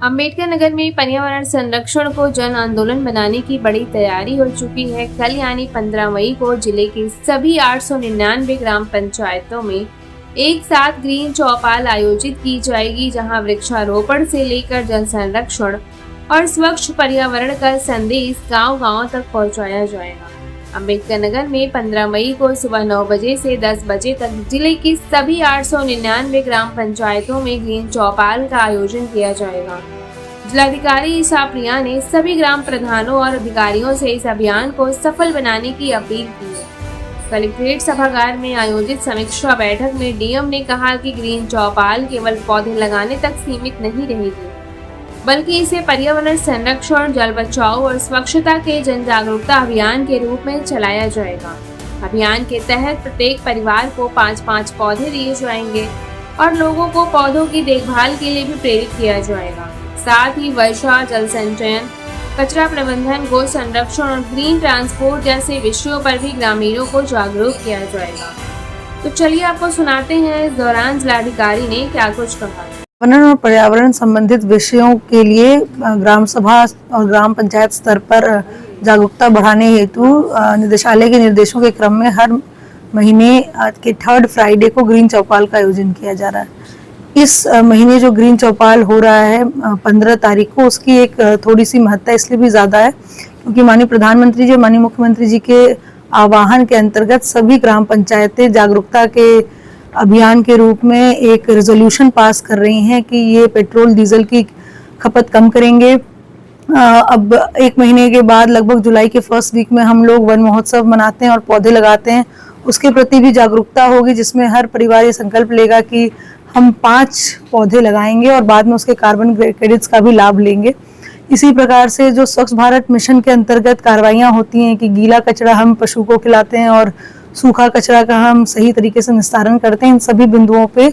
अम्बेडकर नगर में पर्यावरण संरक्षण को जन आंदोलन बनाने की बड़ी तैयारी हो चुकी है। कल यानी 15 मई को जिले के सभी 899 ग्राम पंचायतों में एक साथ ग्रीन चौपाल आयोजित की जाएगी, जहां वृक्षारोपण से लेकर जल संरक्षण और स्वच्छ पर्यावरण का संदेश गांव-गांव तक पहुंचाया जाएगा। अम्बेडकर नगर में 15 मई को सुबह 9 बजे से 10 बजे तक जिले की सभी 899 ग्राम पंचायतों में ग्रीन चौपाल का आयोजन किया जाएगा। जिलाधिकारी ईशा प्रिया ने सभी ग्राम प्रधानों और अधिकारियों से इस अभियान को सफल बनाने की अपील की है। कलेक्ट्रेट सभागार में आयोजित समीक्षा बैठक में डीएम ने कहा कि ग्रीन चौपाल केवल पौधे लगाने तक सीमित नहीं रहेगी, बल्कि इसे पर्यावरण संरक्षण, जल बचाओ और स्वच्छता के जन जागरूकता अभियान के रूप में चलाया जाएगा। अभियान के तहत प्रत्येक परिवार को 5-5 पौधे दिए जाएंगे और लोगों को पौधों की देखभाल के लिए भी प्रेरित किया जाएगा। साथ ही वर्षा, जल संचयन, कचरा प्रबंधन, गो संरक्षण और ग्रीन ट्रांसपोर्ट जैसे विषयों पर भी ग्रामीणों को जागरूक किया जाएगा। तो चलिए आपको सुनाते हैं इस दौरान जिलाधिकारी ने क्या कुछ कहा। वन और पर्यावरण संबंधित विषयों के लिए ग्राम सभा और ग्राम पंचायत स्तर पर जागरूकता बढ़ाने हेतु निदेशालय के निर्देशों के क्रम में हर महीने के 3rd फ्राइडे को ग्रीन चौपाल का आयोजन किया जा रहा है। इस महीने जो ग्रीन चौपाल हो रहा है 15 तारीख को, उसकी एक थोड़ी सी महत्ता इसलिए भी ज़्यादा है क्योंकि माननीय प्रधानमंत्री जी, माननीय मुख्यमंत्री जी के आह्वान के अंतर्गत सभी ग्राम पंचायतें जागरूकता के अभियान के रूप में एक रेजोल्यूशन पास कर रही हैं कि ये पेट्रोल डीजल की खपत कम करेंगे। अब एक महीने के बाद लगभग जुलाई के फर्स्ट वीक में हम लोग वन महोत्सव मनाते हैं और पौधे लगाते हैं। उसके प्रति भी जागरूकता होगी, जिसमें हर परिवार ये संकल्प लेगा कि हम 5 पौधे लगाएंगे और बाद में उसके कार्बन क्रेडिट्स का भी लाभ लेंगे। इसी प्रकार से जो स्वच्छ भारत मिशन के अंतर्गत कार्रवाइयाँ होती हैं कि गीला कचरा हम पशु को खिलाते हैं और सूखा कचरा का हम सही तरीके से निस्तारण करते हैं, इन सभी बिंदुओं पे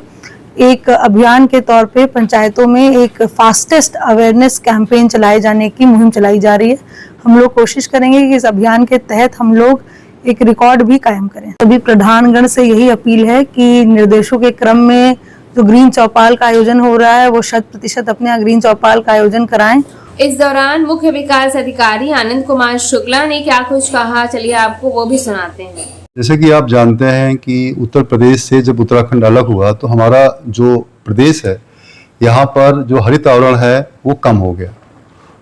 एक अभियान के तौर पे पंचायतों में एक फास्टेस्ट अवेयरनेस कैंपेन चलाए जाने की मुहिम चलाई जा रही है। हम लोग कोशिश करेंगे कि इस अभियान के तहत हम लोग एक रिकॉर्ड भी कायम करें। सभी प्रधानगण से यही अपील है कि निर्देशों के क्रम में जो ग्रीन चौपाल का आयोजन हो रहा है वो 100% अपने यहाँ ग्रीन चौपाल का आयोजन कराएं। इस दौरान मुख्य विकास अधिकारी आनंद कुमार शुक्ला ने क्या कुछ कहा, चलिए आपको वो भी सुनाते हैं। जैसे कि आप जानते हैं कि उत्तर प्रदेश से जब उत्तराखंड अलग हुआ तो हमारा जो प्रदेश है यहाँ पर जो हरित आवरण है वो कम हो गया।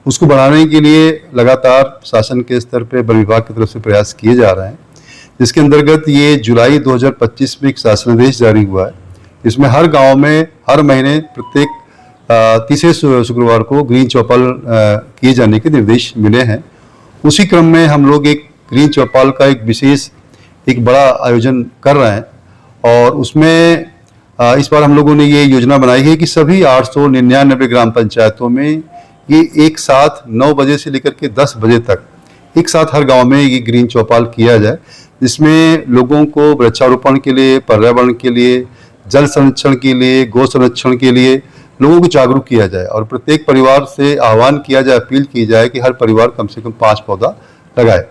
उसको बढ़ाने के लिए लगातार शासन के स्तर पे वन विभाग की तरफ से प्रयास किए जा रहे हैं, जिसके अंतर्गत ये जुलाई 2025 में एक शासनादेश जारी हुआ है। इसमें हर गांव में हर महीने प्रत्येक तीसरे शुक्रवार को ग्रीन चौपाल किए जाने के निर्देश मिले हैं। उसी क्रम में हम लोग एक ग्रीन चौपाल का एक बड़ा आयोजन कर रहे हैं और उसमें इस बार हम लोगों ने ये योजना बनाई है कि सभी 899 ग्राम पंचायतों में ये एक साथ 9 बजे से लेकर के 10 बजे तक एक साथ हर गांव में ये ग्रीन चौपाल किया जाए, जिसमें लोगों को वृक्षारोपण के लिए, पर्यावरण के लिए, जल संरक्षण के लिए, गौ संरक्षण के लिए लोगों को जागरूक किया जाए और प्रत्येक परिवार से आह्वान किया जाए, अपील की जाए कि हर परिवार कम से कम 5 पौधा लगाए।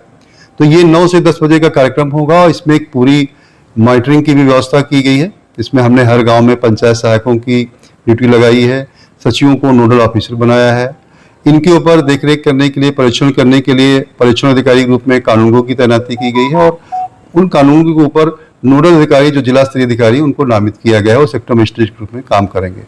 तो ये 9 से 10 बजे का कार्यक्रम होगा और इसमें एक पूरी मॉनिटरिंग की भी व्यवस्था की गई है। इसमें हमने हर गांव में पंचायत सहायकों की ड्यूटी लगाई है, सचिवों को नोडल ऑफिसर बनाया है। इनके ऊपर देखरेख करने के लिए, परीक्षण करने के लिए परीक्षण अधिकारी के रूप में कानूनगों की तैनाती की गई है और उन कानूनों के ऊपर नोडल अधिकारी जो जिला स्तरीय अधिकारी उनको नामित किया गया है और सेक्टर मजिस्ट्रेट के रूप में काम करेंगे।